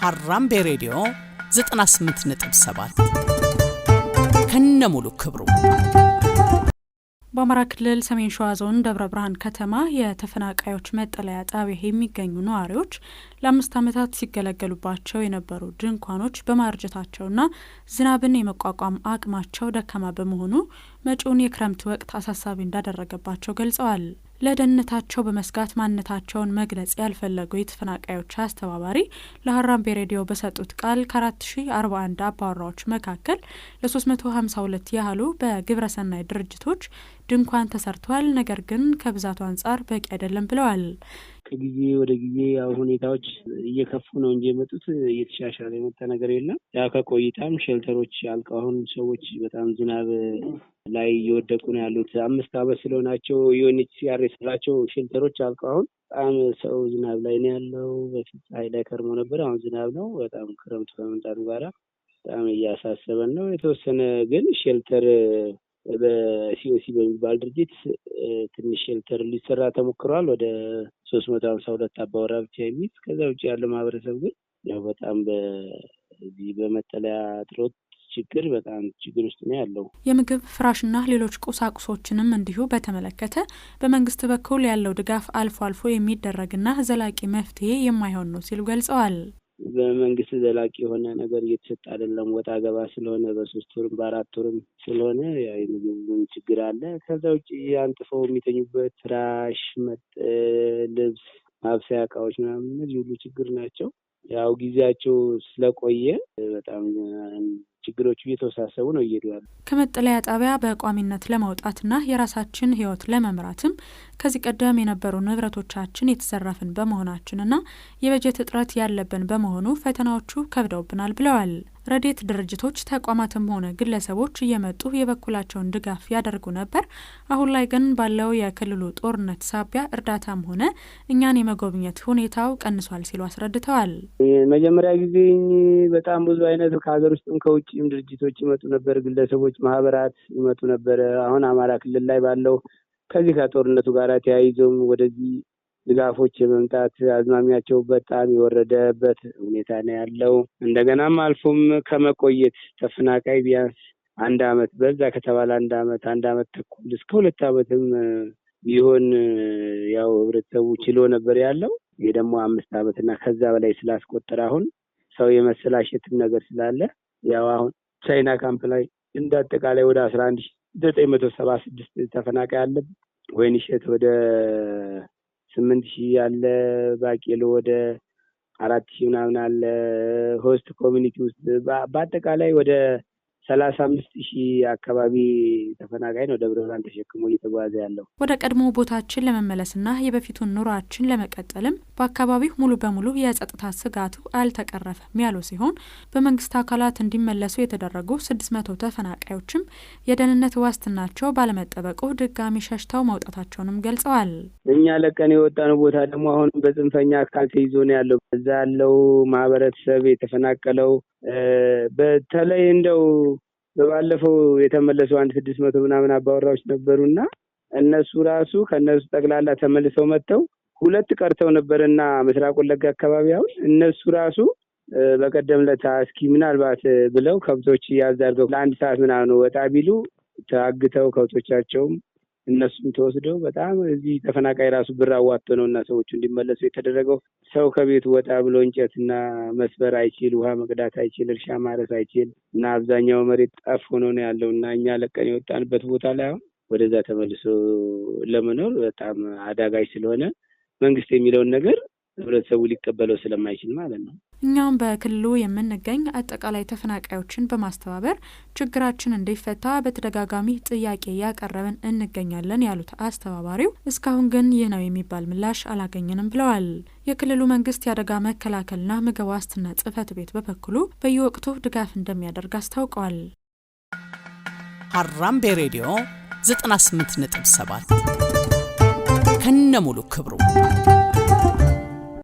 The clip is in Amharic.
ሀራምቤ ሬዲዮ 98.7 ከነሙሉ ክብሩ በአማራ ክልል ሰሜን ሸዋ ዞን ደብረ ብርሃን ከተማ የተፈናቃዮች መጠለያ ጣቢያ የሚገኙ ነዋሪዎች ለ5 ዓመታት ሲገለገሉባቸው የነበሩ ድንኳኖች በማርጀታቸውና ዝናብን የመቋቋም አቅማቸው ደካማ በመሆኑ መጪውን የክረምት ወቅት አሳሳቢ እንዳደረገባቸው ገልጸዋል። ለደህንነታቸው በመስጋት ማንነታቸውን መግለጽ ያልፈለጉ የተፈናቃዮች አስተባባሪ ለሀራምቤ ሬዲዮ በሰጡት ቃል ከ4041 አባወራዎች መካከል ለ352 ያህሉ በግብረሰናይ ድርጅቶች ድንኳን ተሰርቷል፣ ነገር ግን ከብዛቱ አንጻር በቂ አይደለም ብለዋል። ከጊዜ ወደ ጊዜ ያው ሁኔታዎች እየከፉ ነው እንጂ የመጡት እየተሻሻለ የመጣ ነገር የለም። ያው ከቆይታም ሼልተሮች አልቀው አሁን ሰዎች በጣም ዝናብ ላይ እየወደቁ ነው ያሉት። 5 ዓመት ስለሆናቸው ዩኤንኤችሲአር የሰራቸው ሼልተሮች አልቀው አሁን በጣም ሰው ዝናብ ላይ ነው ያለው። በፊት ፀሐይ ላይ ከርሞ ነበር፣ አሁን ዝናብ ነው። በጣም ክረምቱ ከመምጣቱ ጋር በጣም እያሳሰበን ነው። የተወሰነ ግን ሼልተር በሲኦሲ በሚባል ድርጅት ትንሽ ሼልተር ሊሰራ ተሞክሯል። ወደ 352 አባወራ ብቻ የሚል። ከዛ ውጭ ያለው ማህበረሰብ ግን ያው በጣም በዚህ በመጠለያ እጥረት ችግር በጣም ችግር ውስጥ ነው ያለው። የምግብ ፍራሽና ሌሎች ቁሳቁሶችንም እንዲሁ በተመለከተ በመንግስት በኩል ያለው ድጋፍ አልፎ አልፎ የሚደረግና ዘላቂ መፍትሄ የማይሆን ነው ሲሉ ገልጸዋል። በመንግስት ዘላቂ የሆነ ነገር እየተሰጠ አይደለም። ወጣ ገባ ስለሆነ በ3 ወርም በ4 ወርም ስለሆነ ያው የምግብ ችግር አለ። ከዛ ውጭ አንጥፈው የሚተኙበት ፍራሽ፣ ልብስ፣ ማብሰያ እቃዎች ምናምን እነዚህ ሁሉ ችግር ናቸው። ያው ጊዜያቸው ስለቆየ በጣም ችግሮቹ እየተወሳሰቡ ነው እየሄዱ ያሉ። ከመጠለያ ጣቢያ በቋሚነት ለመውጣትና የራሳችን ህይወት ለመምራትም ከዚህ ቀደም የነበሩ ንብረቶቻችን የተዘረፍን በመሆናችንና የበጀት እጥረት ያለብን በመሆኑ ፈተናዎቹ ከብደውብናል ብለዋል። ረድኤት ድርጅቶች ተቋማትም ሆነ ግለሰቦች እየመጡ የበኩላቸውን ድጋፍ ያደርጉ ነበር። አሁን ላይ ግን ባለው የክልሉ ጦርነት ሳቢያ እርዳታም ሆነ እኛን የመጎብኘት ሁኔታው ቀንሷል ሲሉ አስረድተዋል። መጀመሪያ ጊዜ በጣም ብዙ አይነት ከሀገር ውስጥም ከውጭም ድርጅቶች ይመጡ ነበር፣ ግለሰቦች፣ ማህበራት ይመጡ ነበር። አሁን አማራ ክልል ላይ ባለው ከዚህ ከጦርነቱ ጋር ተያይዞም ወደዚህ ድጋፎች የመምጣት አዝማሚያቸው በጣም የወረደበት ሁኔታ ነው ያለው። እንደገናም አልፎም ከመቆየት ተፈናቃይ ቢያንስ 1 ዓመት በዛ ከተባለ 1 ዓመት ተኩል እስከ 2 ዓመትም ቢሆን ያው ህብረተሰቡ ችሎ ነበር ያለው። ይሄ ደግሞ 5 ዓመትና ከዛ በላይ ስላስቆጠረ አሁን ሰው የመሰላሸትም ነገር ስላለ ያው አሁን ቻይና ካምፕ ላይ እንዳጠቃላይ ወደ 11976 ተፈናቃይ አለ። ወይንሸት ወደ 8000 ያለ፣ ባቄሎ ወደ 4000 ምናምን አለ። ሆስት ኮሚኒቲ ውስጥ በአጠቃላይ ወደ 35000 አካባቢ ተፈናቃይ ነው ደብረ ብርሃን ተሸክሞ እየተጓዘ ያለው። ወደ ቀድሞ ቦታችን ለመመለስና የበፊቱን ኑሯችን ለመቀጠልም በአካባቢው ሙሉ በሙሉ የጸጥታ ስጋቱ አልተቀረፈም ያሉ ሲሆን በመንግስት አካላት እንዲመለሱ የተደረጉ 600 ተፈናቃዮችም የደህንነት ዋስትናቸው ባለመጠበቁ ድጋሚ ሸሽተው መውጣታቸውንም ገልጸዋል። እኛ ለቀን የወጣነው ቦታ ደግሞ አሁን በጽንፈኛ አካል ተይዞ ነው ያለው። እዛ ያለው ማህበረሰብ የተፈናቀለው በተለይ እንደው በባለፈው የተመለሱ 600 ምናምን አባወራዎች ነበሩና እነሱ ራሱ ከነሱ ጠቅላላ ተመልሰው መጥተው 2 ቀርተው ነበርና ምስራቅ ወለጋ አካባቢ አሁን እነሱ ራሱ በቀደም ለታ እስኪ ምናልባት ብለው ከብቶች ያዛርገው ለ1 ሰዓት ምናምን ወጣ ቢሉ ታግተው ከብቶቻቸውም እነሱም ተወስደው በጣም እዚህ ተፈናቃይ ራሱ ብር አዋጥቶ ነውና ሰዎቹ እንዲመለሱ የተደረገው። ሰው ከቤቱ ወጣ ብሎ እንጨትና መስበር አይችል፣ ውሃ መቅዳት አይችል፣ እርሻ ማረስ አይችል እና አብዛኛው መሬት ጠፍ ሆኖ ነው ያለውና እኛ ለቀን የወጣንበት ቦታ ላይ አሁን ወደዛ ተመልሶ ለመኖር በጣም አዳጋች ስለሆነ መንግስት የሚለውን ነገር ህብረተሰቡ ሊቀበለው ስለማይችል ማለት ነው። እኛም በክልሉ የምንገኝ አጠቃላይ ተፈናቃዮችን በማስተባበር ችግራችን እንዲፈታ በተደጋጋሚ ጥያቄ ያቀረብን እንገኛለን ያሉት አስተባባሪው እስካሁን ግን ይህ ነው የሚባል ምላሽ አላገኘንም ብለዋል። የክልሉ መንግስት የአደጋ መከላከልና ምግብ ዋስትና ጽሕፈት ቤት በበኩሉ በየወቅቱ ድጋፍ እንደሚያደርግ አስታውቀዋል። ሀራምቤ ሬዲዮ 98.7 ከነሙሉ ክብሩ